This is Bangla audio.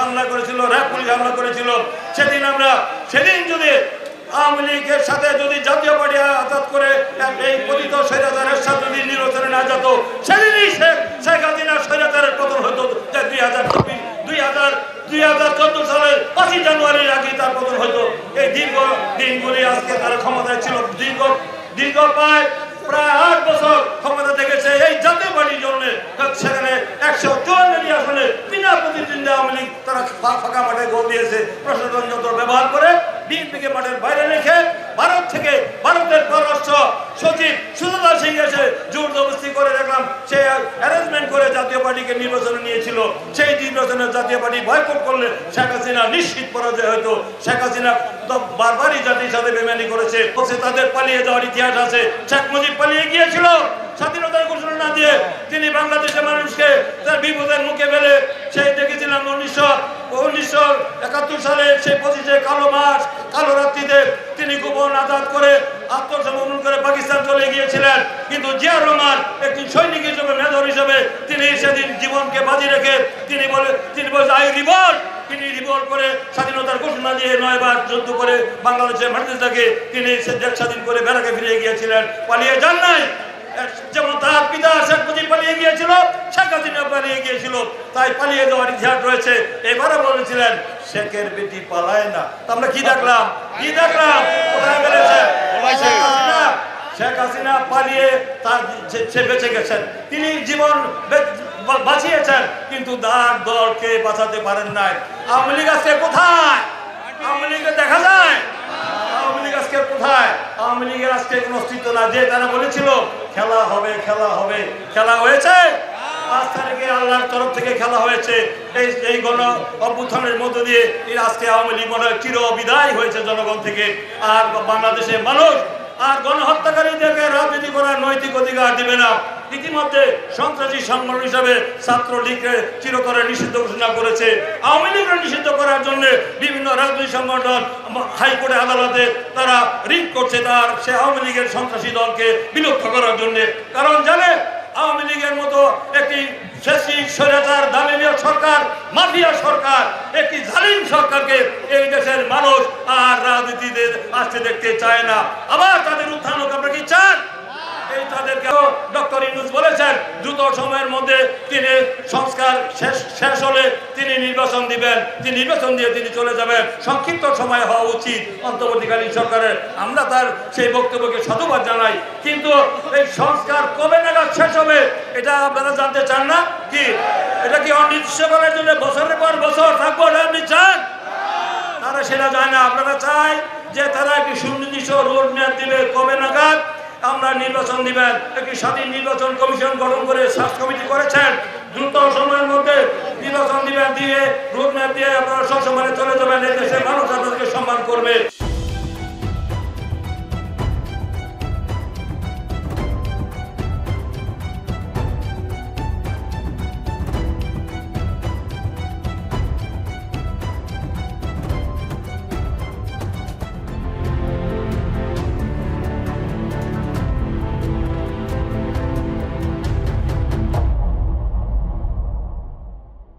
হামলা করেছিল, র্যাব পুলিশ হামলা করেছিল, সেদিন যদি আওয়ামী লীগের সাথে যদি জাতীয় পার্টি আঘাত করে এই পতিত স্বৈরাচারের সাথে যদি নির্বাচনে না যেত, সেদিনই শেখ হাসিনার স্বৈরাচারের পতন হতো। 2014 সালের 5 জানুয়ারির আগে তার পতন হতো। এই দীর্ঘ দিনগুলি আজকে তারা ক্ষমতায় ছিল, দীর্ঘ প্রায় 8 বছর ক্ষমতা থেকেছে এই জাতীয় পার্টির জন্য। সেখানে 154 আসনে বিনা প্রতিদ্বন্দ্বী আওয়ামী লীগ তারা ফাঁকা মাঠে গোল দিয়েছে। প্রশাসন যন্ত্র ব্যবহার করে বিএনপিকে মাঠের বাইরে রেখে ভারতের পররাষ্ট্র সচিব সুজতা সিং এসে জোর জবরদস্তি করে দেখলাম সে অ্যারেঞ্জমেন্ট করে জাতীয় পার্টিকে নির্বাচনে নিয়েছিল। সেই নির্বাচনে জাতীয় পার্টি বয়কট করলে শেখ হাসিনা নিশ্চিত পরাজয় হতো। শেখ হাসিনা তো বারবারই জাতির সাথে বেমানি করেছে, তাদের পালিয়ে যাওয়ার ইতিহাস আছে। শেখ মুজিব পালিয়ে গিয়েছিল স্বাধীনতার ঘোষণা না দিয়ে। তিনি বাংলাদেশের মানুষকে তার বিপদের মুখে ফেলে সেই দেখেছিলাম 1971 সালে সেই 25 কালো মাস কালো রাত্রিতে তিনি গোপন আজাদ করে আত্মসমর্পণ করে পাকিস্তান চলে গিয়েছিলেন। কিন্তু জিয়া রহমান একটি সৈনিক হিসেবে, মেজর হিসেবে তিনি সেদিন জীবনকে বাজি রেখে তিনি বলে আই রিভল্ট। তিনি রিভল্ট করে স্বাধীনতার ঘোষণা দিয়ে 9 বার যুদ্ধ করে বাংলাদেশের মাটিতে থেকে তিনি দেশ স্বাধীন করে বেড়াকে ফিরে গিয়েছিলেন, পালিয়ে যান নাই। যেমন তার পিতা শেখ মুজিব পালিয়ে গিয়েছিল, শেখ হাসিনা পালিয়ে গিয়েছিল, তাই পালিয়ে যাওয়ার ইতিহাস রয়েছে। এবারে বলেছিলেন শেখের বেটি পালায় না। আমরা কি দেখলাম কোথায় বেড়েছে শেখ হাসিনা পালিয়ে সে বেঁচে গেছেন, তিনি জীবন বাঁচিয়েছেন, কিন্তু তার দলকে বাঁচাতে পারেন নাই। আওয়ামী লীগ আজকে কোথায়? আওয়ামী লীগকে দেখা যায়? আওয়ামী লীগ আজকে কোথায়? আওয়ামী লীগের আজকে কোনো অস্তিত্ব না। যে তারা বলেছিল খেলা হবে, খেলা হয়েছে। 5 তারিখে আল্লাহর তরফ থেকে খেলা হয়েছে। এই গণ অভ্যুত্থানের মধ্য দিয়ে আজকে আওয়ামী লীগ মনে হয় চির বিদায় হয়েছে জনগণ থেকে। আর বাংলাদেশের মানুষ আর গণহত্যাকারীদেরকে রাজনীতি করার নৈতিক অধিকার দিবে না। ইতিমধ্যে সন্ত্রাসী সংগঠন হিসাবে ছাত্রলীগকে চিরতরে নিষিদ্ধ ঘোষণা করেছে। আওয়ামী লীগকে নিষিদ্ধ করার জন্য বিভিন্ন রাজনৈতিক সংগঠন হাইকোর্টে আদালতে তারা রিট করছে তার সে আওয়ামী লীগের সন্ত্রাসী দলকে বিলুপ্ত করার জন্য। কারণ জানে আওয়ামী লীগের মতো একটি স্বৈরাচার দালালিয়া সরকার, মাফিয়া সরকার, একটি জালিম সরকারকে এই দেশের মানুষ আর রাজনীতিতে আসতে দেখতে চায় না। আবার তাদের উত্থান হোক, আপনারা কি চান? এই তাদেরকে ডক্টর ইউনূস বলেছেন দ্রুত সময়ের মধ্যে তিনি সংস্কার শেষ হলে তিনি নির্বাচন দিবেন, তিনি নির্বাচন দিয়ে তিনি চলে যাবেন। সংক্ষিপ্ত সময় হওয়া উচিত অন্তর্বর্তীকালীন সরকারের। আমরা তার সেই বক্তব্যকে সাধুবাদ জানাই, কিন্তু এই সংস্কার কবে নাগাদ শেষ হবে এটা আপনারা জানতে চান না কি? এটা কি অনির্দিষ্টকালের জন্য বছরের পর বছর থাকবো আপনি চান? তারা সেটা চায় না। আপনারা চাই যে তারা একটি সুনির্দিষ্ট রোড ম্যাপ দিবে কবে নাগাদ আমরা নির্বাচন দিবেন। একটি স্বাধীন নির্বাচন কমিশন গঠন করে সার্চ কমিটি করেছেন। দ্রুত সময়ের মধ্যে নির্বাচন দিবেন, দিয়ে রোড ম্যাপ দিয়ে আপনারা সব সময় চলে যাবেন। এই দেশের মানুষ আপনাদেরকে সম্মান করবে।